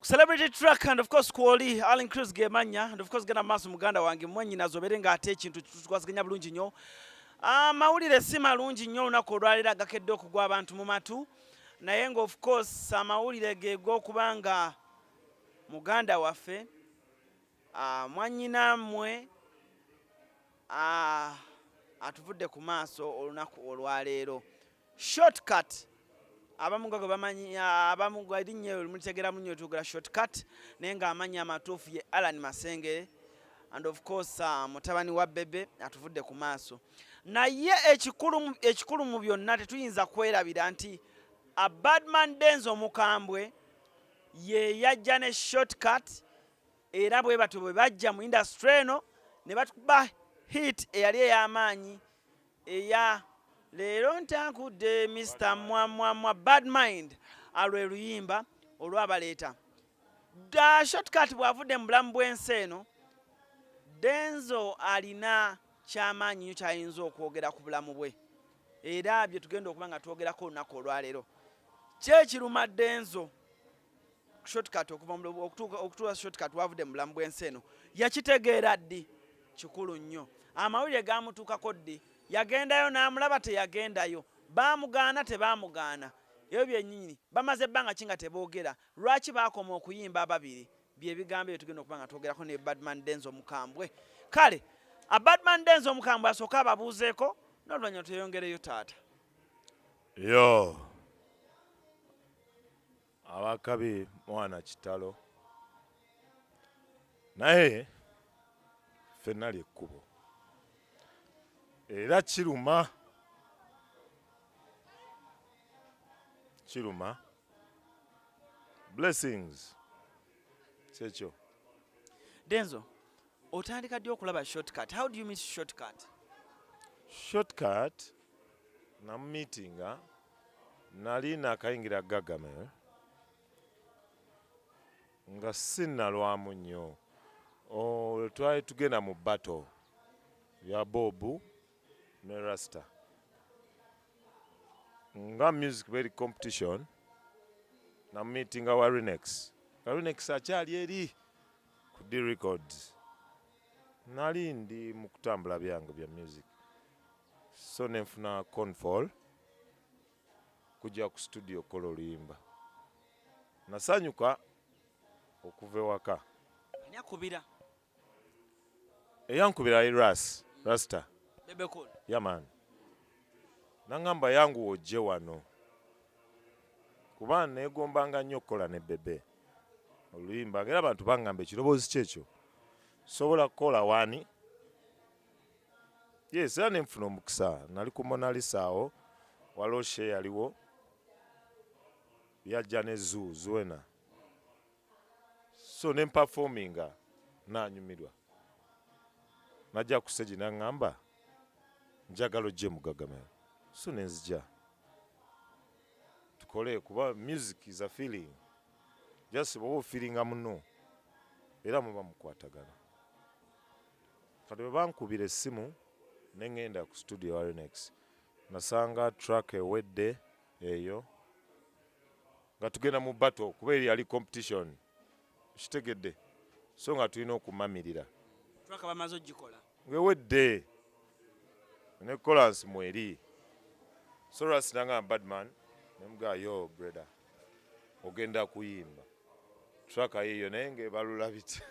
Celebrity track and of course Kwoli Allen Cruz gemanya and of course gena maso muganda wange mwenyi nazobere nga ate ekintu tukwasiganya bulungi nnyo. Amawulire si malungi nnyo olunaku olwaliro agakedde okugwa abantu mu matu naye nga of course amawulire ge g'okubanga muganda waffe mwannyinammwe atuvudde ku maaso olunaku olwaleero. Shortcut abamu gago bamanyi abamu erinnya mulitegeramu nnyo tugera shortcut naye ng'amannya amatuufu ye Alan Masengere and of course mutabani wa Bebe atuvudde ku maaso. Naye ekikulu mu byonna tetuyinza kwerabira nti Badman Denzo Mukambwe ye yajja ne shortcut era bwe batyo bwe bajja mu industry eno ne batuba hit eyali ey'amaanyi eya leero ntankudde Mr. Mwamwamwa Bad Mind alwe luyimba olwabaleeta. Shortcut bw'avudde mu bulamu bw'ensi eno Denzo alina ky'amaanyi nnyo ky'ayinza okwogera ku bulamu bwe era bye tugenda okuba nga twogerako olunaku olwaleero. Kyekiruma Denzo shortcut okutuuka shortcut bw'avudde mu bulamu bw'ensi eno yakitegeera ddi kikulu nnyo. Amawulire gaamutuukako ddi yagendayo n'amulaba teyagendayo baamugaana tebaamugaana ebyo byennyini bamaze ebbanga ki nga teboogera lwaki baakoma okuyimba ababiri bye bigambo bye tugenda okuba nga twogerako ne Badman Denzo Mukambwe. Kale Badman Denzo Mukambwe asooka ababuuzeeko n'oluvannyuma tweyongereyo taata. Yo abakabi mwana kitalo naye ffenna lyekkubo era kiruma blessings kyekyo. Denzo otandika ddi okulaba shortcut? How do you meet Shortcut namumiitinga nali nakayingira Gargamel nga sinnalwamu nnyo twali tugenda mu battle ya Bobu ne Rasta nga music very competition na meeting wa Renex akyali eri ku D Records nali ndi mu kutambula byange bya music so nenfuna confall kujja ku studio kola oluyimba nasanyuka okuva ewaka. Eyankubira Rasta Bebe Cool. Yaman nangamba yangu ojje wano kuba neegombanga nnyo okukola ne Bebe oluyimba era abantu bangamba ekiroboozi kyekyo sobola kukola wani. Yes, era nenfuna omukisa nali ku Mona Lisa awo waloshe yaliwo yajja ne Zuena so nemperforminga nanyumirwa najja ku stage nangamba njagala ojje mu Gargamel so nenzija tukole kuba music is a feeling just bwoba feelinga muno era muba mukwatagana. Kati bwe bankubira essimu nengenda ku studio wa Renex nasanga track ewedde eyo nga tugenda mu battle kuba eri yali competition kitegedde so nga tulina okumamirira Track bamaze ogikola ngewedde ne chorus mweri so rasinanga Badman nemuga yo brother ogenda kuyimba track yeyo naye ngebalula biti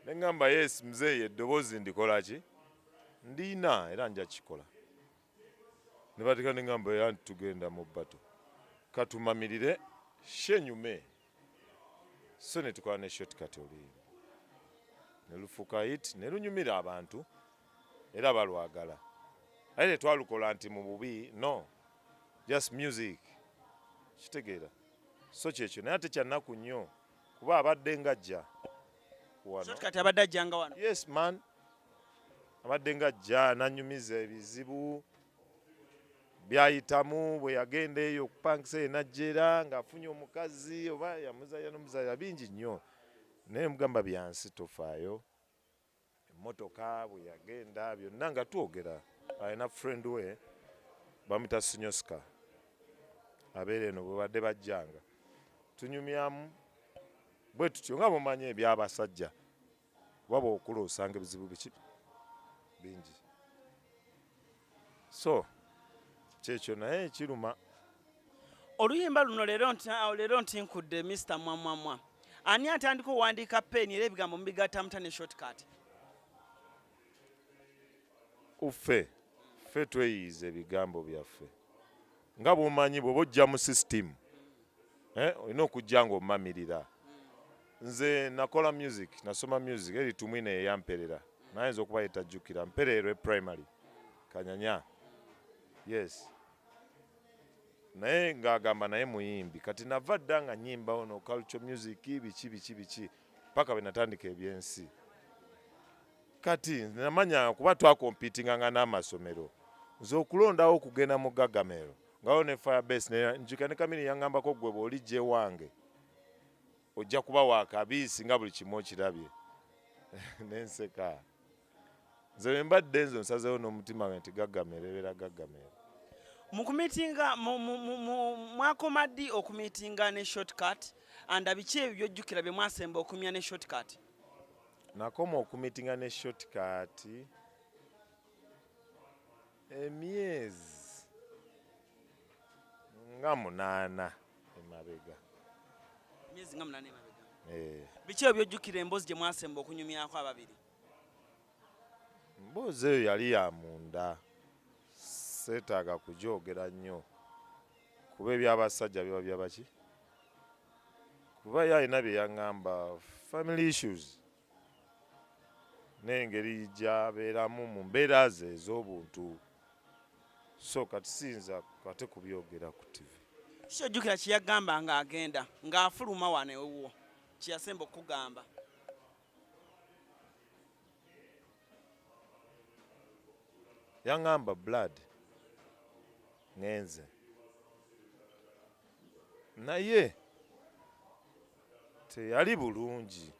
nengamba yes mzee eddoboozi ndikola ki ndina era nja kikola ne batika nengamba ya tugenda mu battle katumamirire shenyume so ne tukola ne shortcut oluyimba ne lufuka hit ne lunyumira abantu era balwagala aye tetwalukola nti mu bubi no just music kitegeera so kyekyo naye ate kyannaku nnyo kuba abadde ngajja wano. Shortcut abadde ajjanga wano. Yes man abadde ngajja nanyumiza ebizibu byayitamu bwe yagenda eyo okupangisa enajjera ng'afunye omukazi oba yamuzaya n'omuzaya bingi nnyo naye mugamba byansi tofaayo emmotoka bwe yagenda byonna nga twogera alina friend we bamuyita Sinyoska abeera eno bwe badde bajjanga tunyumyamu bwe tutyo nga mumanyi ebyabasajja waba okula osanga ebizibu biki bingi so kyekyo naye kiruma. Oluyimba luno leero ntinkudde Mr. Mwamwamwa. Ani atandika owandiika peeni era ebigambo mubigatta mutane shortcut? Ffe tweyiiza ebigambo byaffe nga bw'omanyi bw'oba ojja mu system olina okujja ng'omamirira. Nze nakola music, nasoma music eri tumwine eyamperera nayinza okuba yetajjukira mpererwe primary Kanyanya, yes, naye ng'agamba naye muyimbi kati nava dda nga nyimba ono culture music biki paka bwe natandika ebyensi. Kati namanya kuba twakompitinganga n'amasomero nze okulondawo okugenda mu Gagamero ngawo ne Firebase njuka ne Kamini yangambako gwe bw'olijja ewange ojja kuba waakabiisi nga buli kimu okirabye nenseka. Nze bwe mbadde nzo nsazeewo n'omutima nti Gagamero ebeera Gagamero. Mukumitinga mwakoma ddi okumitinga ne shortcut anda biki ebyo byojjukira bye mwasemba okumya ne shortcut? Nakoma okumitinga ne shortcut emyezi nga 8 emabega. Myezi nga 8 emabega. Biki ebyo byojjukira emboozi gye mwasemba okunyumyako ababiri? Mboozi eyo yali ya munda seetaaga kujoogera nnyo kuba ebyabasajja biba byabaki kuba yalina bye yaŋŋamba family issues n'engeri gy'abeeramu mu mbeera ze ez'obuntu so kati siyinza kate kubyogera ku TV. Kyojjukira kye yagamba ng'agenda ng'afuluma wano ewuwo kye yasemba okugamba? Yaŋŋamba blood ngenze naye teyali bulungi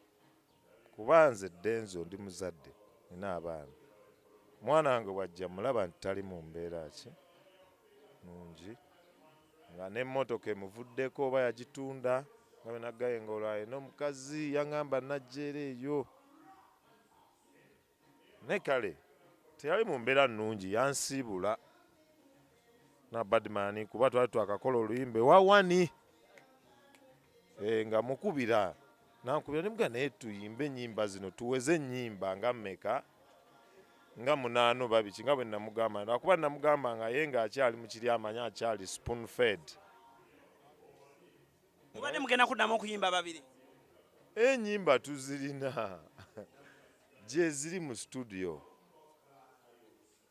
kuba nze Denzo ndi muzadde nina abaana. Mwana wange wajja mulaba nti tali mu mbeera ki nungi nga n'emmotoka emuvuddeko oba yagitunda nga bwe naggaye ng'olwaye n'omukazi yaŋŋamba najjeera eyo ne kale teyali mu mbeera nnungi yansiibula na Badman kuba twali twakakola oluyimba ewawani nga mukubira nankubira nimuga naye tuyimbe ennyimba zino tuweze ennyimba nga mmeka nga 8 oba biki nga bwe namugamba lwakuba namugamba nga ye ng'akyali mu kiri amanya akyali spoon fed. Mubadde mugenda kuddamu okuyimba babiri? Ennyimba tuzirina gye ziri mu studio.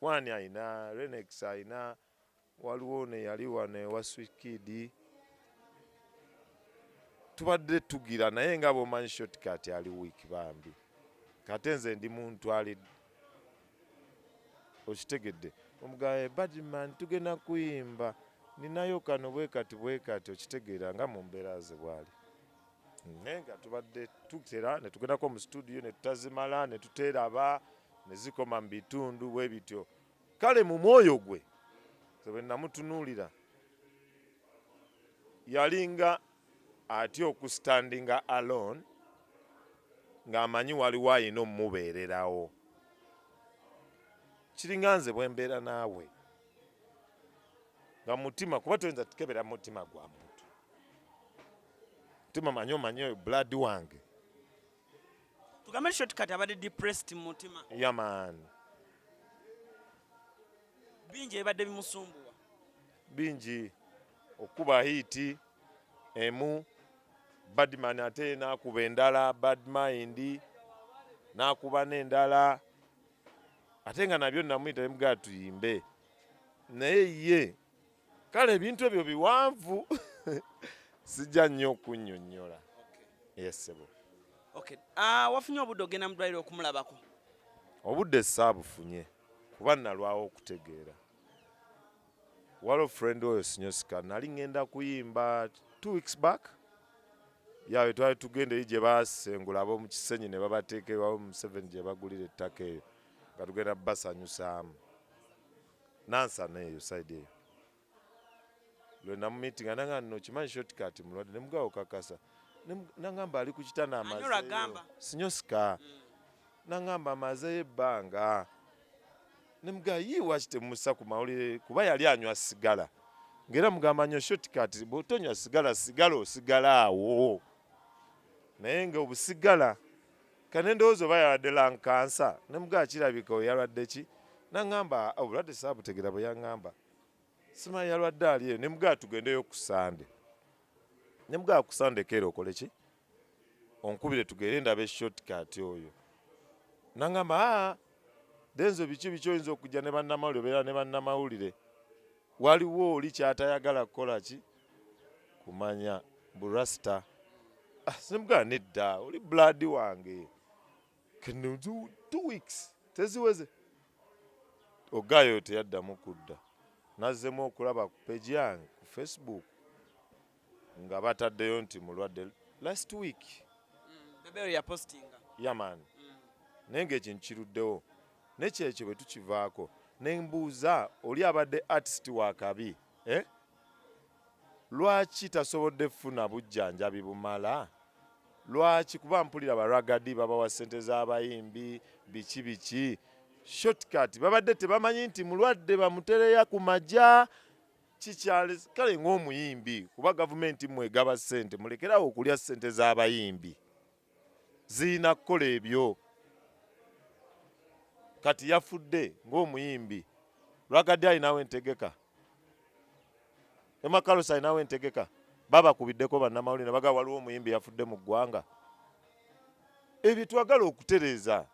Wani ayina, Renex ayina, waliwo ne yali wano ewa Sweet Kid. Tubadde tugira naye nga bw'omanyi shortcut ali wiiki bambi. Kate nze ndi muntu ali okitegedde omugaye Badman tugenda kuyimba ninayo kano bwe kati okitegeera nga mu mbeera ze bwali. Naye nga tubadde tutera ne tugendako mu studio ne tutazimala ne tuteeraba ne zikoma mu bitundu bwe bityo. Kale mu mwoyo gwe bwe namutunuulira yalinga atya okustandinga alone ng'amanyi waliwo ayina omumubeererawo. Kiringa nze bwe mbeera naawe nga mutima kuba toyinza tukebera mutima gwa muntu. Mutima manyi oyo blood wange. Tugambe shortcut abadde depressed mu mutima. Yaman. Bingi ebadde bimusumbuwa. Bingi okuba hiti emu Badman ate n'akuba endala Bad Mind n'akuba n'endala ate nga nabyo namuyita emugaa tuyimbe naye ye kale ebintu ebyo biwanvu sijja nnyo okunnyonnyola. Yes sebo. Okay. Wafunye obudde ogenda mu ddwaliro okumulabako? Obudde saabufunye kuba nalwawo okutegeera. Waliwo friend oyo Sinyosika nali ngenda kuyimba 2 weeks back. Yawe twali tugenda eri gye baasengula ab'omu Kisenyi ne babateeka ewawe mu 7 gye bagulira ettaka eyo nga tugenda basanyusaamu. Nansana eyo side eyo. lwe namumitinga nanga nno kimanyi shortcut mulwadde nemugawo kakasa nangamba ali ku kitanda amazeeyo sinyosika nangamba amazeeyo ebbanga nemugaa yiwa kitemumusa ku mawulire kuba yali anywa sigala ngera mugamba nyo shortcut bw'otonywa sigala osigala awo naye nga obusigala kane ndowooza oba yalwadde lankansa nemugaa kirabika yalwadde ki nangamba obulwadde saabutegera bwe yaŋŋamba simanyi yalwadde ali eyo nemugaa tugendeyo ku Sande nemugaa ku Sande keera okole ki onkubire tugere ndabe shortcut oyo nangamba Denzo biki oyinza okujja ne bannamawulire obeera ne bannamawulire waliwo oli kyatayagala kukola ki kumanya burasta nemugaa nedda oli blood wange 2 weeks teziweze ogayo teyaddamu kudda nazzemu okulaba ku page yange ku Facebook nga bataddeyo nti mulwadde last week yaman naye ng'ekintu kiruddewo nekyekyo bwe tukivaako nembuuza oli abadde artist wa kabi lwaki tasobodde kufuna bujjanjabi bumala lwaki kuba mpulira baragadi babawa ssente z'abayimbi biki shortcut babadde tebamanyi nti mulwadde bamutereya ku majja kikyali kale ng'omuyimbi kuba gavumenti mwegaba ssente mulekerawo okulya ssente z'abayimbi zirina kukola ebyo kati yafudde ng'omuyimbi ragadi alinawo entegeka Emakalusa alinawo entegeka babakubiddeko bannamawulire ne baga waliwo omuyimbi yafudde mu ggwanga ebyo twagala okutereeza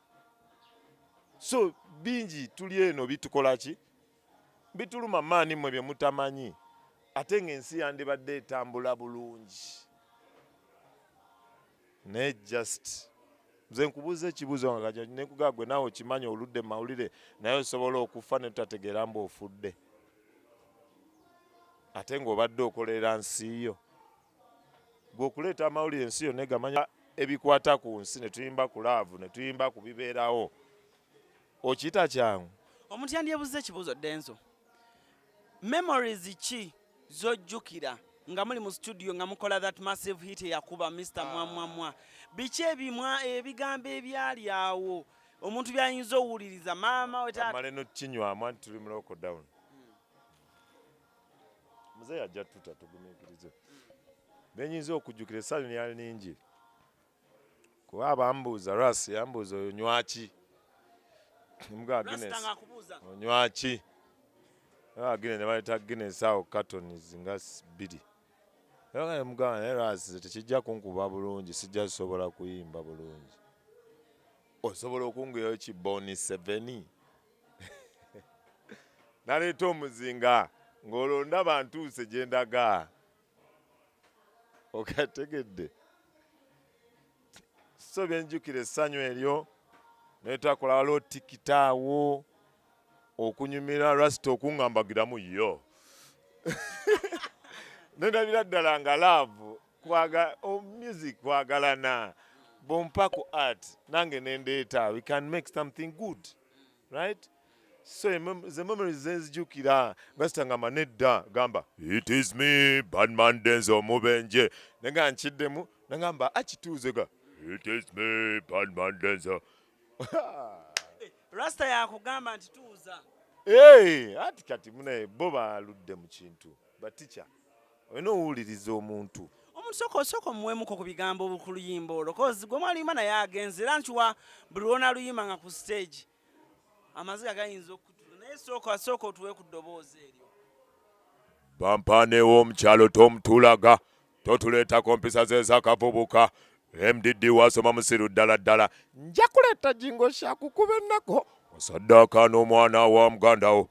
so bingi tuli eno bitukola ki bituluma maani mmwe bye mutamanyi ate ng'ensi yandibadde etambula bulungi ne just nze nkubuuza ekibuuzo nga nekugaa gwe naawe okimanyi oludde mu mawulire naye osobola okufa ne tutategeera mbu ofudde ate ng'obadde okolera nsi yo gwe okuleeta amawulire ensi yo negamanya ebikwata ku nsi ne tuyimba ku laavu ne tuyimba ku bibeerawo okiyita kyangu omuntu yandyebuuza ekibuuzo Denzo memories ki zojjukira nga muli mu studio nga mukola that massive hit yakuba Mr. Mwamwamwa biki ebigambo ebyali awo omuntu byayinza owuliriza maama we amale nokinywamu anti tuli mu lockdown muzeeyi ajja tuta tugumiikirize benyinza okujjukira essanyu lyali ningi kuba abambuuza ras yambuuza oyo nywaki mugaa Guinness onywaki Guinness ne baleeta Guinness awo cartons nga 2 era mugamba naye ras tekijja kunkuba bulungi sijja kusobola kuyimba bulungi osobola okungirayo kiboni 7 naleeta omuzinga ng'olonda bantuuse gye ndaga okategedde so byenjukira essanyu eryo naye twakola waliwo tikitaawo okunyumira rasita okuŋŋambagiramu yo nendabira ddala nga laavu music kwagalana bompa ku art nange nendeeta we can make something good right so ze memories zenzijukira rasita ngamba nedda gamba it is me Badman Denzo Mubenje nenga nkiddemu nengamba akituuze ga it is me Badman Denzo Rasta yakugamba nti tuuza ati kati mune bo baludde mu kintu baticha olina owuliriza omuntu soko muwemuko ku bigambo ku luyimba olwo kozi gwe mwaluyimba naye agenze era nkiwa buli lwona luyimba nga ku stage amaziga gayinza okutula naye sooka otuwe ku ddoboozi eryo bampane w'omukyalo tomutulaga totuleetako mpisa ze z'akavubuka MDD wasoma musiru ddala nja kuleeta jingo shakukuba ennako osaddaaka n'omwana wa mugandawo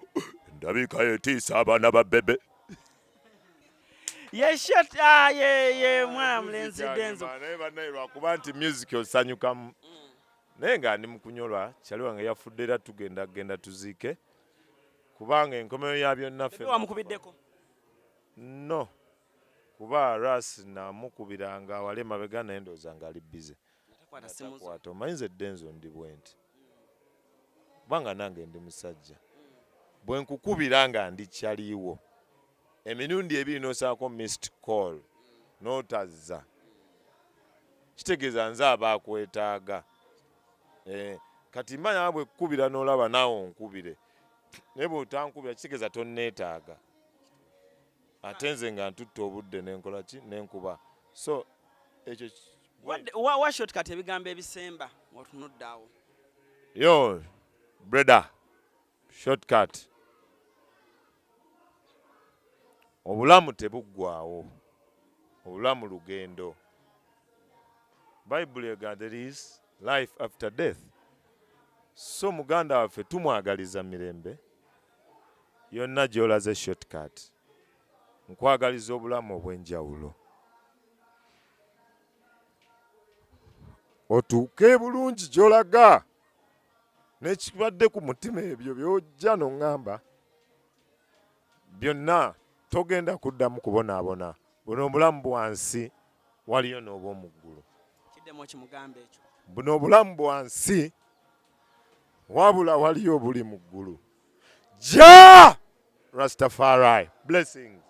endabika yetiisa abaana ba bebe ye mwana mulenzi Denzo naye bannaye lwakuba nti music osanyukamu naye nga ndi mukunyolwa kyali wange yafudde era tugenda tuziike kubanga enkomeyo ya byonna ffe wamukubiddeko no kuba ras namukubiranga wale mabega naye ndowooza nga ali bize takwata omanyize Denzo ndi bwenti kubanga nange ndi musajja bwe nkukubira nga ndi kyaliiwo emirundi ebiri n'osaako missed call n'otazza, kitegeeza nze abaakwetaaga. Kati manya bwe kkubira n'olaba naawe onkubire, naye bw'otankubira kitegeeza tonneetaaga. Ate nze nga ntutte obudde n'enkola ki n'enkuba. So ekyo wa shortcut ebigambo ebisemba otunudde awo. Yo brother, shortcut. Obulamu tebuggwaawo, obulamu lugendo. Bible egamba there is life after death. So muganda waffe tumwagaliza mirembe, yonna gy'olaze shortcut. Nkwagaliza obulamu obw'enjawulo. Otuuke bulungi gy'olaga n'ekibadde ku mutima ebyo by'ojja n'oŋŋamba byonna togenda kuddamu kubonaabona. Buno obulamu bwansi, waliyo n'obw'omu ggulu. Kiddemu kimugambe ekyo. Buno obulamu bwansi, wabula waliyo obuli mu ggulu. Ja Rastafari. Blessings.